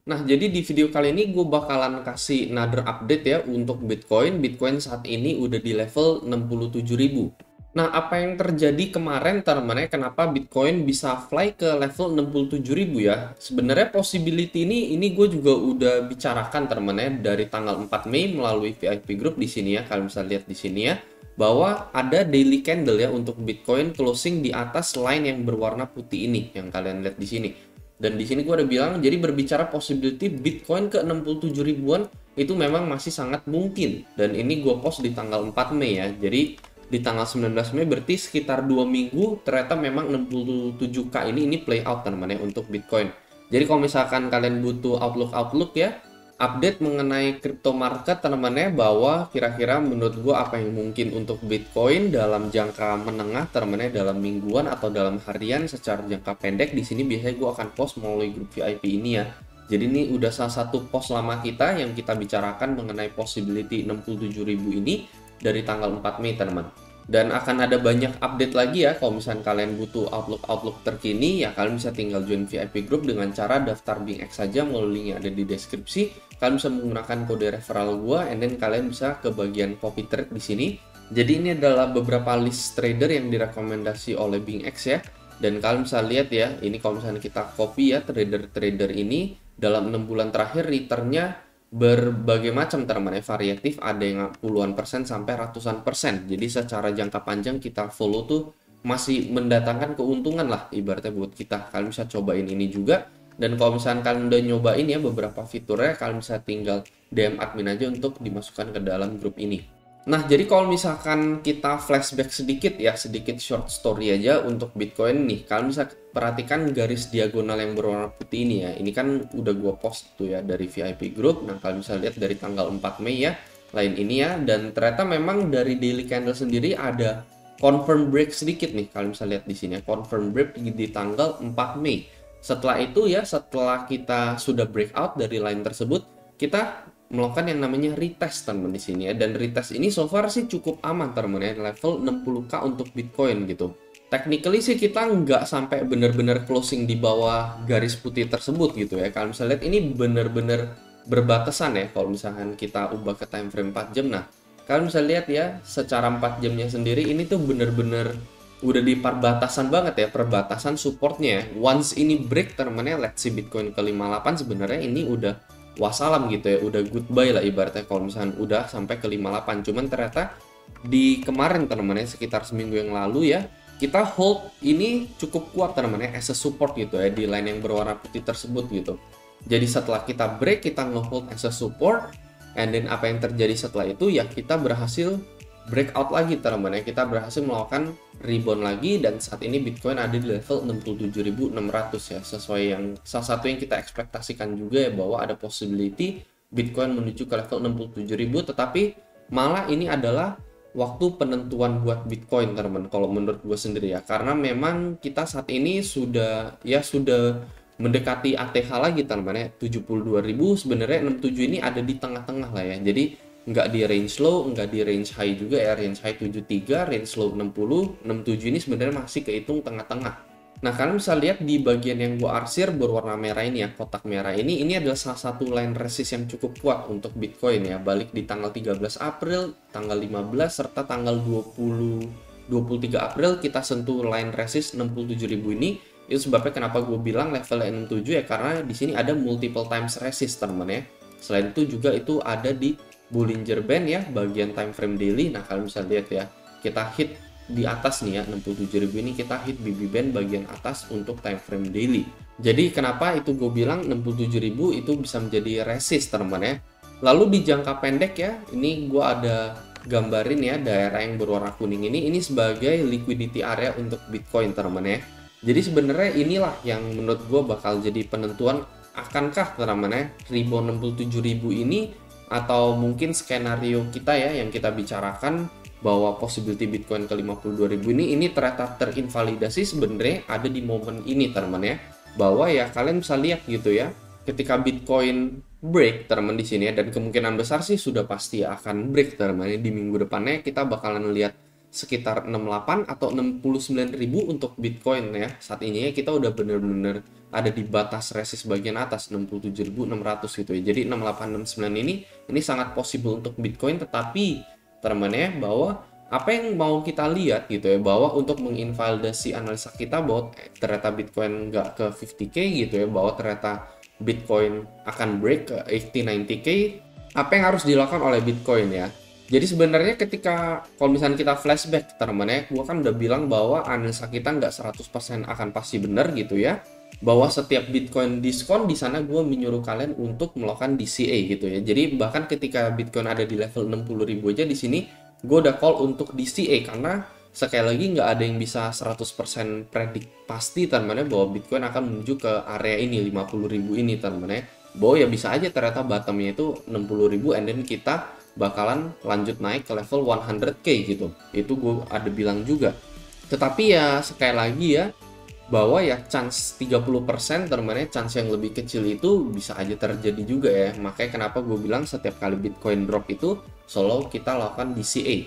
Nah, jadi di video kali ini gue bakalan kasih another update ya untuk Bitcoin. Bitcoin saat ini udah di level 67.000. Nah, apa yang terjadi kemarin teman-teman ya, kenapa Bitcoin bisa fly ke level 67.000 ya? Sebenarnya possibility ini gue juga udah bicarakan teman-teman ya dari tanggal 4 Mei melalui VIP group di sini ya. Kalian bisa lihat di sini ya bahwa ada daily candle ya untuk Bitcoin closing di atas line yang berwarna putih ini yang kalian lihat di sini. Dan di sini gue udah bilang, jadi berbicara possibility Bitcoin ke 67 ribuan itu memang masih sangat mungkin. Dan ini gue post di tanggal 4 Mei ya. Jadi di tanggal 19 Mei berarti sekitar 2 minggu ternyata memang 67K ini play out teman-teman ya untuk Bitcoin. Jadi kalau misalkan kalian butuh outlook ya, update mengenai crypto market teman-teman bahwa kira-kira menurut gua apa yang mungkin untuk Bitcoin dalam jangka menengah teman-teman dalam mingguan atau dalam harian secara jangka pendek. Di sini biasanya gua akan post melalui grup VIP ini ya. Jadi ini udah salah satu post lama kita yang kita bicarakan mengenai possibility 67.000 ini dari tanggal 4 Mei teman-teman. Dan akan ada banyak update lagi ya. Kalau misalnya kalian butuh outlook terkini ya, kalian bisa tinggal join VIP group dengan cara daftar BingX saja melalui link yang ada di deskripsi. Kalian bisa menggunakan kode referral gua, and then kalian bisa ke bagian copy trade di sini. Jadi ini adalah beberapa list trader yang direkomendasi oleh BingX ya. Dan kalian bisa lihat ya, ini kalau misalnya kita copy ya trader-trader ini dalam 6 bulan terakhir returnnya berbagai macam teman-teman, variatif, ada yang puluhan persen sampai ratusan persen. Jadi secara jangka panjang kita follow tuh masih mendatangkan keuntungan lah ibaratnya buat kita. Kalian bisa cobain ini juga. Dan kalau misalkan kalian udah nyobain ya beberapa fiturnya, kalian bisa tinggal DM admin aja untuk dimasukkan ke dalam grup ini. Nah, jadi kalau misalkan kita flashback sedikit ya, sedikit short story aja untuk Bitcoin nih. Kalian bisa perhatikan garis diagonal yang berwarna putih ini ya. Ini kan udah gua post tuh ya dari VIP group. Nah, kalian bisa lihat dari tanggal 4 Mei ya, lain ini ya. Dan ternyata memang dari daily candle sendiri ada confirm break sedikit nih. Kalian bisa lihat di sini ya, confirm break di tanggal 4 Mei. Setelah itu ya, setelah kita sudah breakout dari line tersebut, kita melakukan yang namanya retest teman di sini ya. Dan retest ini so far sih cukup aman teman ya, level 60k untuk Bitcoin gitu. Technically sih kita nggak sampai bener-bener closing di bawah garis putih tersebut gitu ya. Kalau misalnya lihat ini bener-bener berbatasan ya. Kalau misalkan kita ubah ke time frame 4 jam, nah kalian bisa lihat ya secara 4 jamnya sendiri ini tuh bener-bener udah di perbatasan banget ya, perbatasan supportnya. Once ini break teman-teman, let's see Bitcoin ke 58 sebenarnya ini udah wassalam gitu ya, udah goodbye lah ibaratnya kalau misalnya udah sampai ke 58. Cuman ternyata di kemarin teman-teman sekitar seminggu yang lalu ya, kita hold ini cukup kuat teman-teman as a support gitu ya di line yang berwarna putih tersebut gitu. Jadi setelah kita break, kita nge-hold as a support, and then apa yang terjadi setelah itu ya, kita berhasil breakout lagi teman-teman ya, kita berhasil melakukan rebound lagi, dan saat ini Bitcoin ada di level 67.600 ya, sesuai yang salah satu yang kita ekspektasikan juga ya, bahwa ada possibility Bitcoin menuju ke level 67.000. Tetapi malah ini adalah waktu penentuan buat Bitcoin teman-teman kalau menurut gue sendiri ya, karena memang kita saat ini sudah mendekati ATH lagi teman-teman ya, 72.000. Sebenarnya 67 ini ada di tengah-tengah lah ya, jadi nggak di range low, nggak di range high juga ya. Range high 73, range low 60, 67 ini sebenarnya masih kehitung tengah-tengah. Nah, kalian bisa lihat di bagian yang gua arsir berwarna merah ini ya, kotak merah ini adalah salah satu line resist yang cukup kuat untuk Bitcoin ya, balik di tanggal 13 April, tanggal 15, serta tanggal 23 April kita sentuh line resist 67.000 ini. Itu sebabnya kenapa gue bilang levelnya 67 ya, karena di sini ada multiple times resist teman-teman ya. Selain itu juga itu ada di Bollinger Band ya, bagian time frame daily. Nah, kalian bisa lihat ya, kita hit di atas nih ya, 67.000 ini kita hit BB Band bagian atas untuk time frame daily. Jadi kenapa itu gue bilang 67.000 itu bisa menjadi resist teman-teman ya. Lalu di jangka pendek ya, ini gue ada gambarin ya daerah yang berwarna kuning ini sebagai liquidity area untuk Bitcoin teman-teman ya. Jadi sebenarnya inilah yang menurut gue bakal jadi penentuan akankah teman-teman ya rebound 67.000 ini, atau mungkin skenario kita ya yang kita bicarakan bahwa possibility Bitcoin ke 52.000 ini ternyata terinvalidasi sebenarnya ada di momen ini teman-teman ya, bahwa ya kalian bisa lihat gitu ya, ketika Bitcoin break teman-teman di sini ya, dan kemungkinan besar sih sudah pasti akan break teman-teman ya, di minggu depannya kita bakalan lihat sekitar 68 atau 69.000 untuk Bitcoin ya. Saat ini ya kita udah bener-bener ada di batas resist bagian atas 67.600 gitu ya. Jadi 6869 ini sangat possible untuk Bitcoin, tetapi teman-teman ya bahwa apa yang mau kita lihat gitu ya, bahwa untuk menginvalidasi analisa kita bahwa ternyata Bitcoin nggak ke 50k gitu ya, bahwa ternyata Bitcoin akan break ke 80-90k, apa yang harus dilakukan oleh Bitcoin ya. Jadi sebenarnya ketika kalau misalnya kita flashback teman-teman ya, gua kan udah bilang bahwa analisa kita nggak 100% akan pasti benar gitu ya. Bahwa setiap Bitcoin diskon di sana gue menyuruh kalian untuk melakukan DCA gitu ya. Jadi bahkan ketika Bitcoin ada di level 60.000 aja di sini gue udah call untuk DCA, karena sekali lagi nggak ada yang bisa 100% predik pasti teman-teman ya bahwa Bitcoin akan menuju ke area ini 50.000 ini teman-teman ya. Bahwa ya bisa aja ternyata bottomnya itu 60.000 and then kita bakalan lanjut naik ke level 100k gitu. Itu gue ada bilang juga. Tetapi ya sekali lagi ya bahwa ya chance 30% teman-teman, chance yang lebih kecil itu bisa aja terjadi juga ya. Makanya kenapa gue bilang setiap kali Bitcoin drop itu selalu kita lakukan DCA.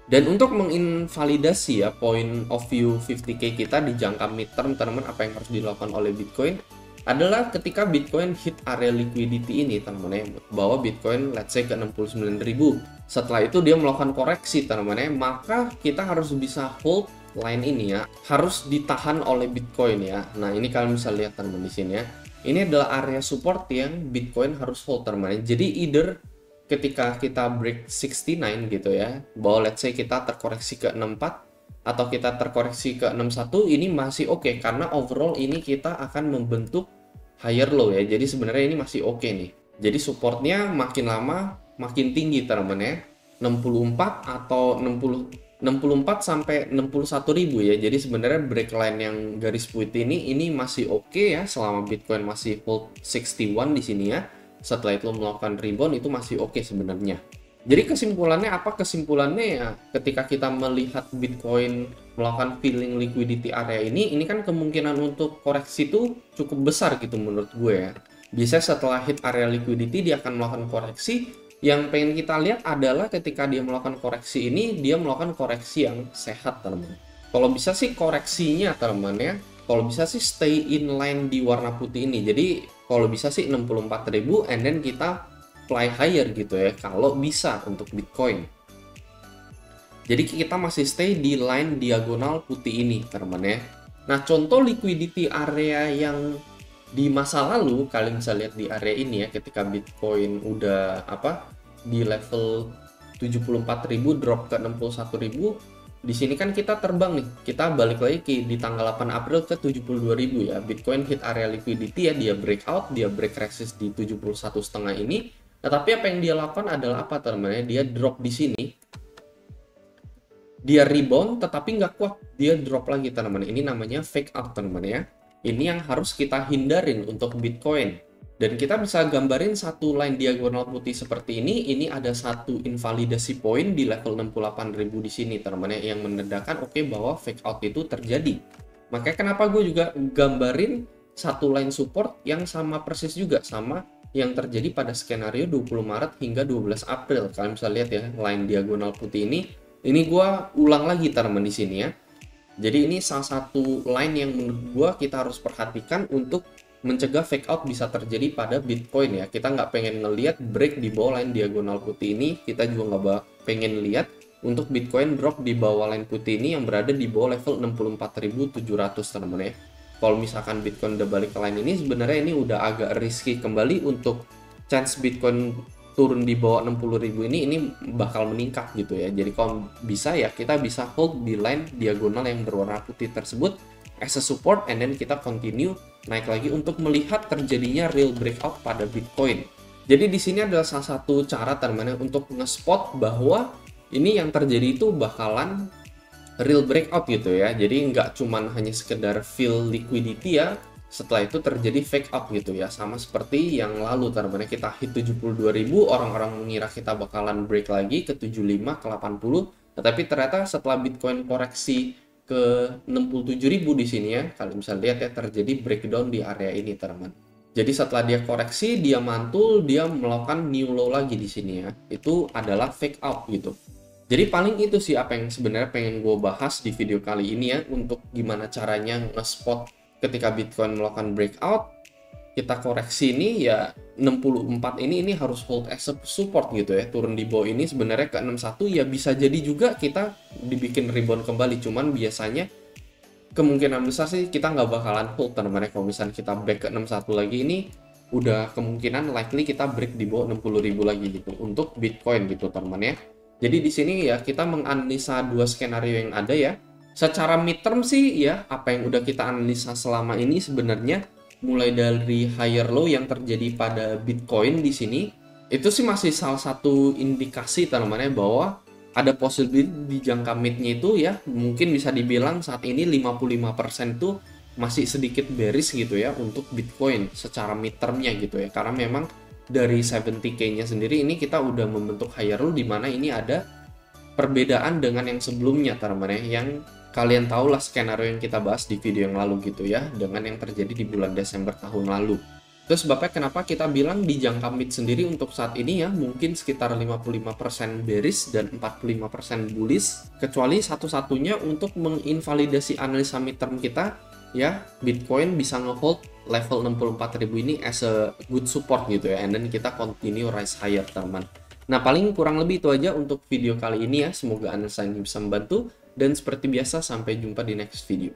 Dan untuk menginvalidasi ya point of view 50k kita di jangka midterm teman-teman, apa yang harus dilakukan oleh Bitcoin adalah ketika Bitcoin hit area liquidity ini teman-teman, bahwa Bitcoin let's say ke 69.000. Setelah itu dia melakukan koreksi teman-teman, maka kita harus bisa hold line ini ya, harus ditahan oleh Bitcoin ya. Nah, ini kalian bisa lihat teman-teman di sini ya. Ini adalah area support yang Bitcoin harus hold teman-teman. Jadi either ketika kita break 69 gitu ya, bahwa let's say kita terkoreksi ke 64 atau kita terkoreksi ke 61, ini masih oke karena overall ini kita akan membentuk higher low ya. Jadi sebenarnya ini masih oke nih. Jadi supportnya makin lama makin tinggi teman-teman ya. 64 atau 64 sampai 61.000 ya. Jadi sebenarnya break line yang garis putih ini masih oke ya selama Bitcoin masih hold 61 di sini ya. Setelah itu melakukan rebound itu masih oke sebenarnya. Jadi kesimpulannya apa? Kesimpulannya ya ketika kita melihat Bitcoin melakukan filling liquidity area ini kan kemungkinan untuk koreksi itu cukup besar gitu menurut gue ya. Biasanya setelah hit area liquidity dia akan melakukan koreksi. Yang pengen kita lihat adalah ketika dia melakukan koreksi ini, dia melakukan koreksi yang sehat teman-teman. Kalau bisa sih koreksinya teman-teman ya, kalau bisa sih stay in line di warna putih ini. Jadi kalau bisa sih 64.000 and then kita fly higher gitu ya, kalau bisa untuk Bitcoin. Jadi kita masih stay di line diagonal putih ini teman-teman ya. Nah contoh liquidity area yang di masa lalu kalian bisa lihat di area ini ya, ketika Bitcoin udah di level 74.000 drop ke 61.000. Di sini kan kita terbang nih, kita balik lagi di tanggal 8 April ke 72.000 ya. Bitcoin hit area liquidity ya, dia breakout, dia break resist di 71,5 ini. Nah, tapi apa yang dia lakukan adalah apa teman-teman? Dia drop di sini. Dia rebound tetapi nggak kuat, dia drop lagi teman-teman. Ini namanya fake out teman-teman ya. Ini yang harus kita hindarin untuk Bitcoin. Dan kita bisa gambarin satu line diagonal putih seperti ini ada satu invalidasi point di level 68.000 di sini teman-teman ya, yang menandakan bahwa fake out itu terjadi. Makanya kenapa gue juga gambarin satu line support yang sama persis juga sama yang terjadi pada skenario 20 Maret hingga 12 April. Kalian bisa lihat ya, line diagonal putih ini gue ulang lagi teman-teman di sini ya. Jadi ini salah satu line yang menurut gue kita harus perhatikan untuk mencegah fake out bisa terjadi pada Bitcoin ya. Kita nggak pengen ngelihat break di bawah line diagonal putih ini, kita juga nggak pengen lihat untuk Bitcoin drop di bawah line putih ini yang berada di bawah level 64.700 teman-teman ya. Kalau misalkan Bitcoin udah balik ke line ini, sebenarnya ini udah agak risky kembali untuk chance Bitcoin turun di bawah 60.000 ini bakal meningkat gitu ya. Jadi kalau bisa ya kita bisa hold di line diagonal yang berwarna putih tersebut as a support and then kita continue naik lagi untuk melihat terjadinya real breakout pada Bitcoin. Jadi di sini adalah salah satu cara teman-teman untuk nge-spot bahwa ini yang terjadi itu bakalan real breakout gitu ya. Jadi nggak cuman hanya sekedar fill liquidity ya, setelah itu terjadi fake out gitu ya. Sama seperti yang lalu teman-teman, kita hit 72.000, orang-orang mengira kita bakalan break lagi ke 75, ke 80, tetapi ternyata setelah Bitcoin koreksi ke 67.000 di sini ya, kalian bisa lihat ya terjadi breakdown di area ini teman-teman. Jadi setelah dia koreksi, dia mantul, dia melakukan new low lagi di sini ya. Itu adalah fake out gitu. Jadi paling itu sih apa yang sebenarnya pengen gue bahas di video kali ini ya, untuk gimana caranya nge-spot ketika Bitcoin melakukan breakout, kita koreksi ini ya 64 ini harus hold as a support gitu ya. Turun di bawah ini sebenarnya ke 61 ya bisa jadi juga kita dibikin rebound kembali. Cuman biasanya kemungkinan besar sih kita nggak bakalan hold teman-teman. Kalau misalnya kita break ke 61 lagi ini udah kemungkinan likely kita break di bawah 60.000 lagi gitu untuk Bitcoin gitu teman-teman ya. Jadi di sini ya kita menganalisa dua skenario yang ada ya. Secara midterm sih ya apa yang udah kita analisa selama ini sebenarnya mulai dari higher low yang terjadi pada Bitcoin di sini itu sih masih salah satu indikasi teman-teman bahwa ada possibility di jangka midnya itu ya mungkin bisa dibilang saat ini 55% tuh masih sedikit bearish gitu ya untuk Bitcoin secara midtermnya gitu ya, karena memang dari 70K-nya sendiri ini kita udah membentuk higher low di mana ini ada perbedaan dengan yang sebelumnya teman-teman ya, yang kalian tahu lah skenario yang kita bahas di video yang lalu gitu ya, dengan yang terjadi di bulan Desember tahun lalu. Terus sebabnya kenapa kita bilang di jangka mid sendiri untuk saat ini ya mungkin sekitar 55% bearish dan 45% bullish, kecuali satu-satunya untuk menginvalidasi analisa midterm kita ya, Bitcoin bisa ngehold level 64.000 ini as a good support gitu ya, and then kita continue rise higher teman. Nah paling kurang lebih itu aja untuk video kali ini ya, semoga analisa ini bisa membantu, dan seperti biasa sampai jumpa di next video.